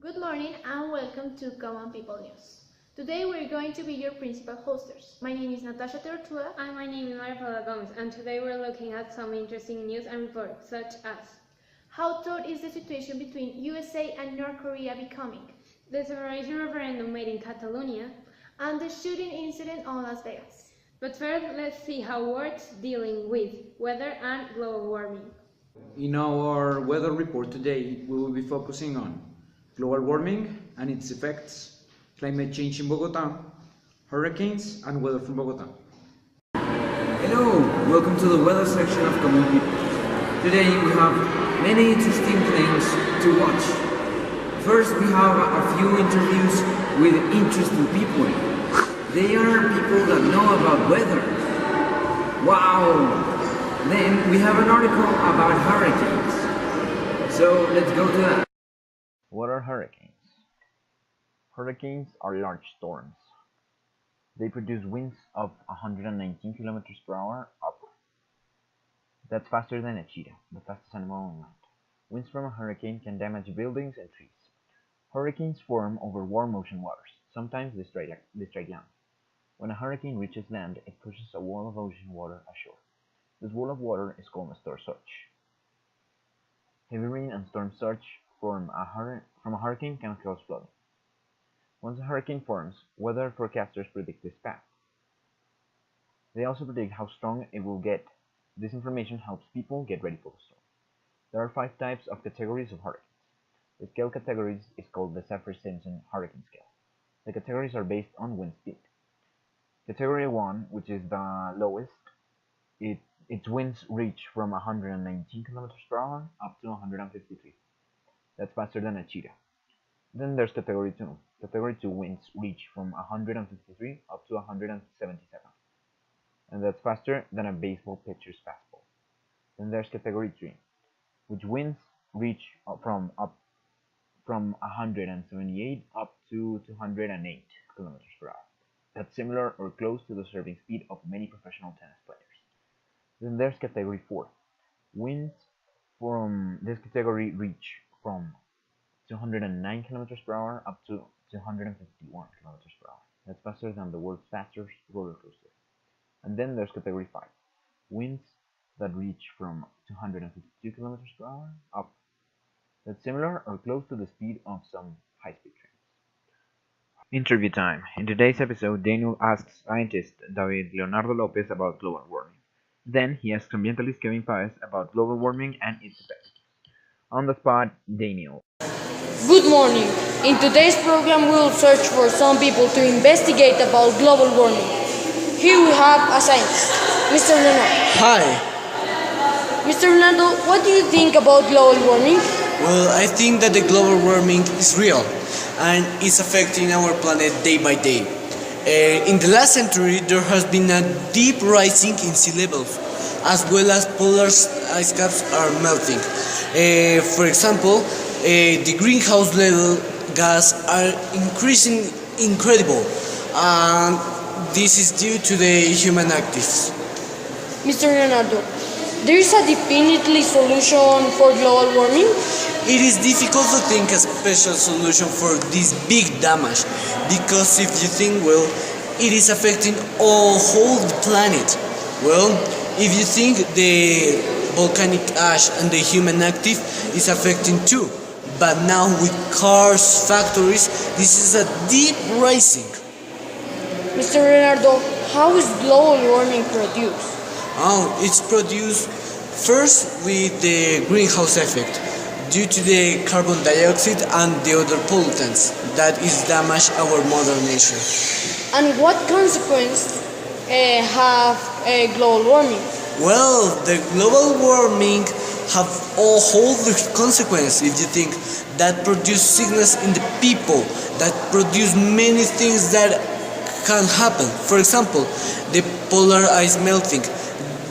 Good morning and welcome to Common People News. Today we're going to be your principal hosters. My name is Natasha Tortua. And my name is Maria Paula Gomez, and today we're looking at some interesting news and reports, such as how tough is the situation between USA and North Korea becoming, the separation referendum made in Catalonia, and the shooting incident on Las Vegas. But first, let's see how works dealing with weather and global warming. In our weather report today, we will be focusing on global warming and its effects, climate change in Bogota, hurricanes, and weather from Bogota. Hello, welcome to the weather section of Common People. Today we have many interesting things to watch. First, we have a few interviews with interesting people. They are people that know about weather. Wow! Then we have an article about hurricanes. So let's go to that. What are hurricanes? Hurricanes are large storms. They produce winds of 119 kilometers per hour upward. That's faster than a cheetah, the fastest animal on land. Winds from a hurricane can damage buildings and trees. Hurricanes form over warm ocean waters. Sometimes they strike land. When a hurricane reaches land, it pushes a wall of ocean water ashore. This wall of water is called a storm surge. Heavy rain and storm surge from a hurricane can cause flooding. Once a hurricane forms, weather forecasters predict its path. They also predict how strong it will get. This information helps people get ready for the storm. There are 5 types of categories of hurricanes. The scale categories is called the Saffir-Simpson hurricane scale. The categories are based on wind speed. Category 1, which is the lowest, its winds reach from 119 km per hour up to 153. That's faster than a cheetah. Then there's Category 2. Category 2 winds reach from 153 up to 177. And that's faster than a baseball pitcher's fastball. Then there's Category 3, which winds reach from 178 up to 208 km per hour. That's similar or close to the serving speed of many professional tennis players. Then there's Category 4. Winds from this category reach from 209 km per hour up to 251 km per hour. That's faster than the world's fastest roller coaster. And then there's Category 5. Winds that reach from 252 km per hour up. That's similar or close to the speed of some high-speed trains. Interview time. In today's episode, Daniel asks scientist David Leonardo Lopez about global warming. Then he asks ambientalist Kevin Paez about global warming and its effects. On the spot, Daniel. Good morning. In today's program, we will search for some people to investigate about global warming. Here we have a scientist, Mr. Leonardo. Hi. Mr. Leonardo, what do you think about global warming? Well, I think that the global warming is real and is affecting our planet day by day. In the last century, there has been a deep rising in sea levels, as well as polar ice caps are melting. For example, the greenhouse level gas are increasing incredible, and this is due to the human activities. Mr. Leonardo, there is a definitely solution for global warming? It is difficult to think a special solution for this big damage, because if you think well, it is affecting our whole planet. Well, if you think the volcanic ash and the human active is affecting too, but now with cars, factories, this is a deep rising. Mr. Leonardo, how is global warming produced? It's produced first with the greenhouse effect, due to the carbon dioxide and the other pollutants that is damage our mother nature. And what consequences have global warming? Well, the global warming have a whole consequence if you think that produce sickness in the people, that produce many things that can happen. For example, the polar ice melting,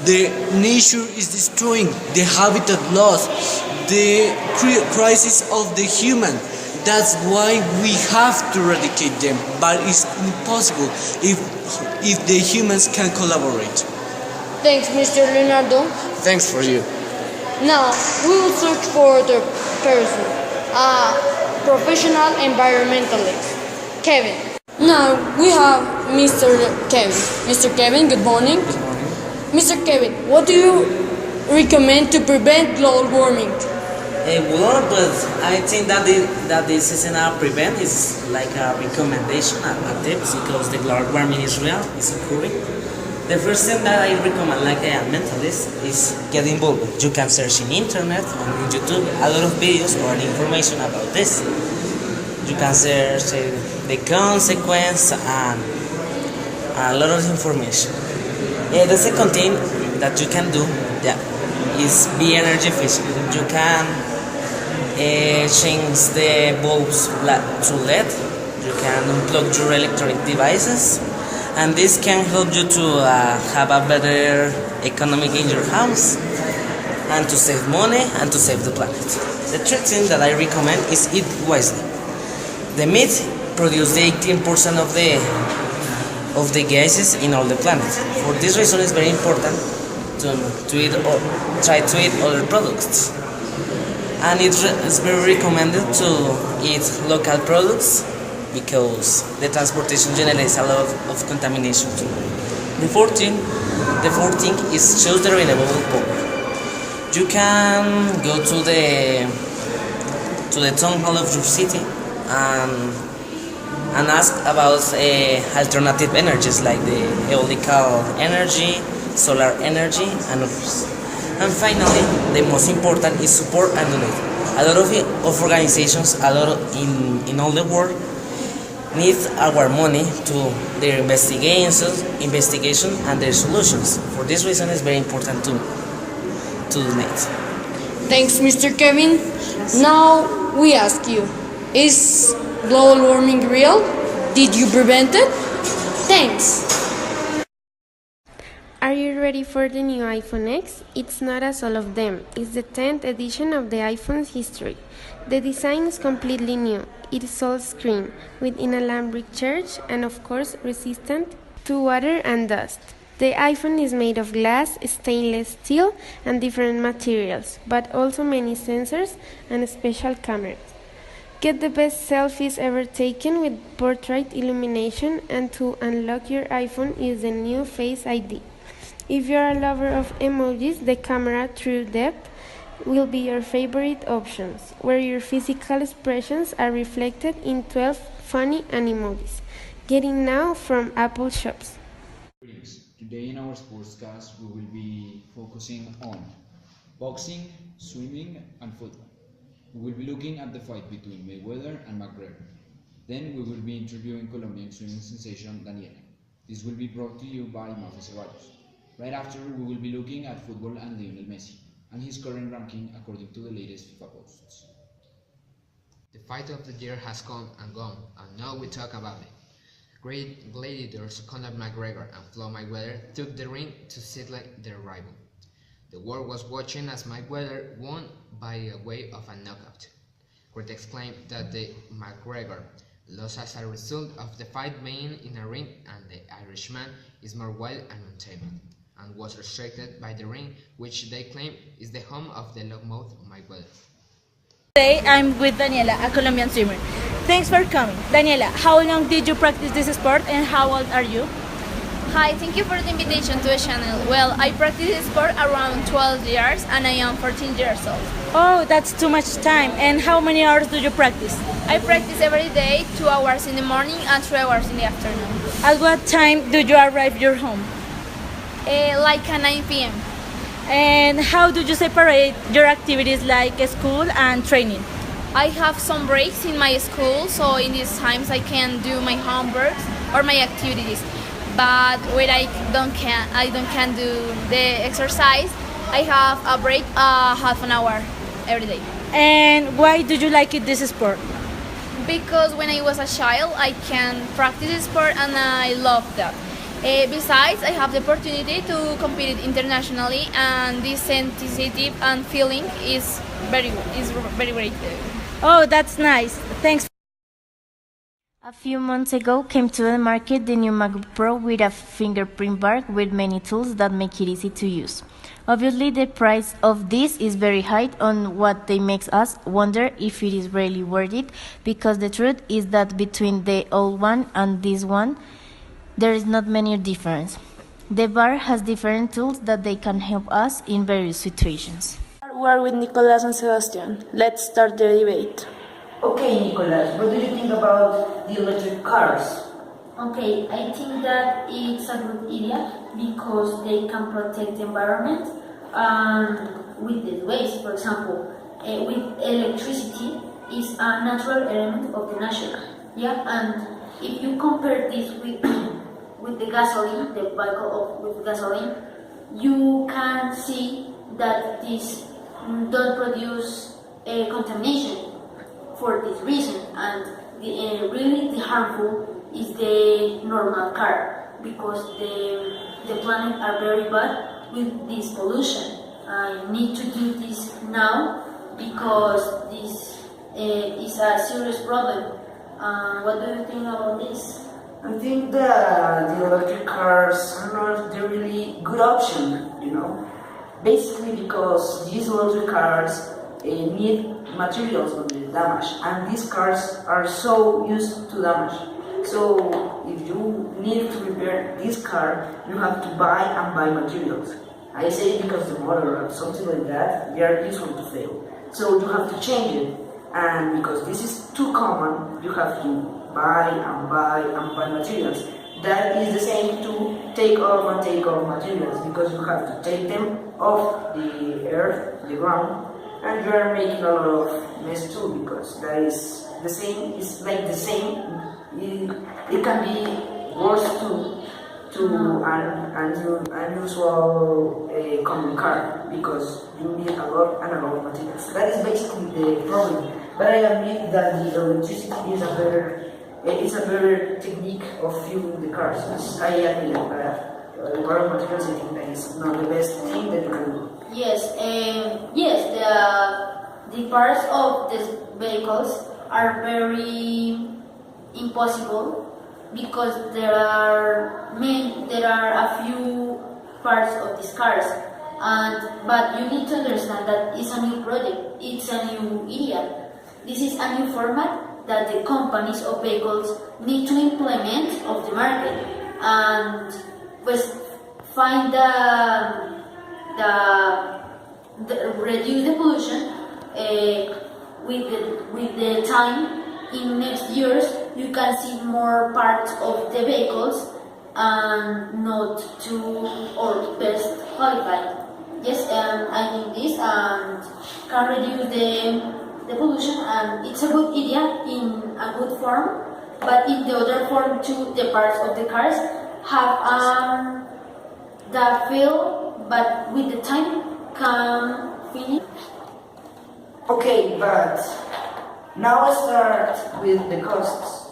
the nature is destroying, the habitat loss, the crisis of the human. That's why we have to eradicate them, but it's impossible if the humans can collaborate. Thanks, Mr. Leonardo. Thanks for you. Now, we will search for the person. professional environmentalist, Kevin. Now we have Mr. Kevin. Mr. Kevin, good morning. Good morning. Mr. Kevin, what do you recommend to prevent global warming? Well, but I think that this isn't a prevent, it's like a recommendation, a tips, because the global warming is real, it's occurring. The first thing that I recommend, like a mentalist, is get involved. You can search in internet, on YouTube, a lot of videos or information about this. You can search the consequence and a lot of information. The second thing that you can do, is be energy efficient. You can change the bulbs to LED. You can unplug your electronic devices, and this can help you to have a better economic in your house, and to save money and to save the planet. The third thing that I recommend is eat wisely. The meat produces 18% of the gases in all the planet. For this reason, it's very important to eat or try to eat other products. And it's very recommended to eat local products because the transportation generates a lot of contamination too. The fourth thing is choose the renewable power. You can go to the town hall of your city and ask about alternative energies like the eolical energy, solar energy, and others. And finally, the most important is support and donate. A lot of organizations, in all the world, need our money to their investigation and their solutions. For this reason, it's very important to donate. Thanks, Mr. Kevin. Now we ask you, is global warming real? Did you prevent it? Thanks. Are you ready for the new iPhone X? It's not as all of them. It's the 10th edition of the iPhone's history. The design is completely new. It is all screen, with inalambric charge and of course resistant to water and dust. The iPhone is made of glass, stainless steel and different materials, but also many sensors and special cameras. Get the best selfies ever taken with portrait illumination, and to unlock your iPhone use the new Face ID. If you are a lover of emojis, the camera True Depth will be your favorite options, where your physical expressions are reflected in 12 funny emojis. Getting now from Apple shops. Greetings. Today in our sportscast we will be focusing on boxing, swimming and football. We will be looking at the fight between Mayweather and McGregor. Then we will be interviewing Colombian swimming sensation Daniela. This will be brought to you by Mafe Ceballos. Right after, we will be looking at football and Lionel Messi and his current ranking according to the latest FIFA posts. The fight of the year has come and gone, and now we talk about it. Great gladiators Conor McGregor and Floyd Mayweather took the ring to settle their rival. The world was watching as Mayweather won by way of a knockout. Critics claim that the McGregor lost as a result of the fight being in a ring, and the Irishman is more wild and untamed, and was restricted by the ring, which they claim is the home of the loudmouth Mayweather. Today I'm with Daniela, a Colombian swimmer. Thanks for coming. Daniela, how long did you practice this sport and how old are you? Hi, thank you for the invitation to the channel. Well, I practice this sport around 12 years and I am 14 years old. Oh, that's too much time. And how many hours do you practice? I practice every day, 2 hours in the morning and 3 hours in the afternoon. At what time do you arrive your home? Like at 9 p.m. And how do you separate your activities like school and training? I have some breaks in my school, so in these times I can do my homework or my activities. But when I don't can do the exercise, I have a break half an hour every day. And why do you like this sport? Because when I was a child, I can practice this sport and I love that. Besides, I have the opportunity to compete internationally, and this sensitivity and feeling is very great. Oh, that's nice. Thanks. A few months ago came to the market the new MacBook Pro with a fingerprint bar with many tools that make it easy to use. Obviously the price of this is very high on what they makes us wonder if it is really worth it, because the truth is that between the old one and this one there is not many difference. The bar has different tools that they can help us in various situations. We are with Nicolas and Sebastian. Let's start the debate. Okay, Nicolas, what do you think about the electric cars? Okay, I think that it's a good idea because they can protect the environment with the waste. For example, with electricity is a natural element of the nature. Yeah, and if you compare this with the gasoline, the vehicle with gasoline, you can see that this don't produce contamination for this reason, and really the harmful is the normal car because the planet are very bad with this pollution. I need to do this now because this is a serious problem. What do you think about this? I think that the electric cars are not the really good option, basically because these electric cars need materials when they damage, and these cars are so used to damage. So if you need to repair this car, you have to buy materials. I say because the motor or something like that, they are useful to fail. So you have to change it, and because this is too common, you have to buy materials. That is the same to take off materials, because you have to take them off the earth, the ground, and you are making a lot of mess too, because that is the same. It's like the same. It can be worse too to an unusual common car, because you need a lot of materials. That is basically the problem. But I admit that the electricity is a better technique of fueling the cars. I admit that. A lot of materials, I think that is not the best thing that you can do. Yes, the parts of these vehicles are very impossible because there are a few parts of these cars, but you need to understand that it's a new project, it's a new area. This is a new format that the companies of vehicles need to implement of the market and find reduce the pollution with the time. In next years, you can see more parts of the vehicles and not too or best qualified. Yes, I think this can reduce the pollution, and it's a good idea in a good form. But in the other form too, the parts of the cars have that fail, but with the time can finish. Okay, but now I start with the costs.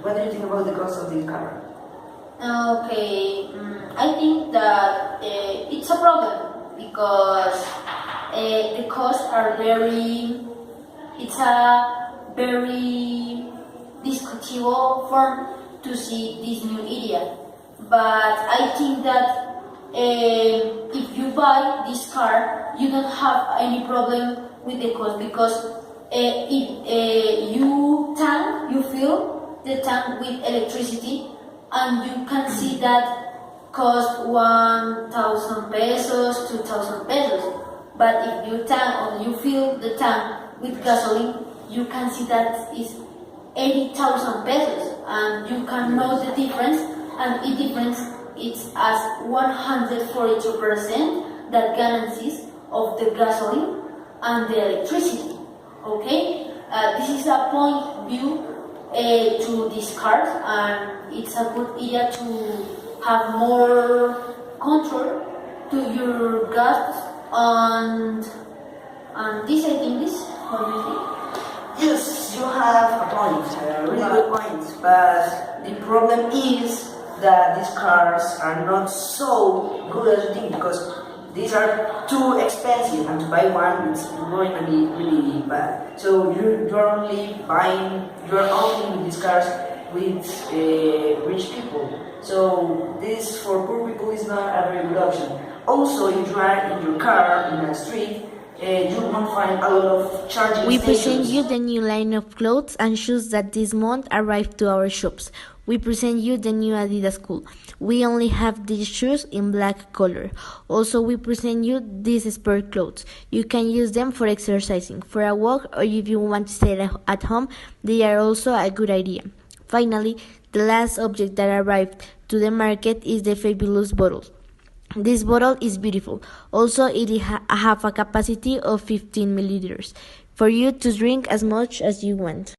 What do you think about the cost of this car? Okay, I think that it's a problem because the costs are it's a very discutable form to see this new area. But I think that if you buy this car, you don't have any problem with the cost, because if you fill the tank with electricity, and you can see that cost 1,000 pesos, 2,000 pesos. But if you fill the tank with gasoline, you can see that is 80,000 pesos, and you can know the difference. And the difference is as 142% that guarantees of the gasoline and the electricity. Okay, this is a point view to these cars, and it's a good idea to have more control to your gas and this. I think this. What do you think? Yes, you have a point, a really good point. But the problem is that these cars are not so good as you think, because these are too expensive, and to buy one it's going to be really bad. So you're only with these cars with rich people. So this for poor people is not a very good option. Also, if you are in your car in a street, you won't find a lot of charging We stations. present you the new line of clothes and shoes that this month arrived to our shops. We present you the new Adidas Cool. We only have these shoes in black color. Also, we present you these sport clothes. You can use them for exercising, for a walk, or if you want to stay at home, they are also a good idea. Finally, the last object that arrived to the market is the fabulous bottle. This bottle is beautiful. Also, it have a capacity of 15 milliliters for you to drink as much as you want.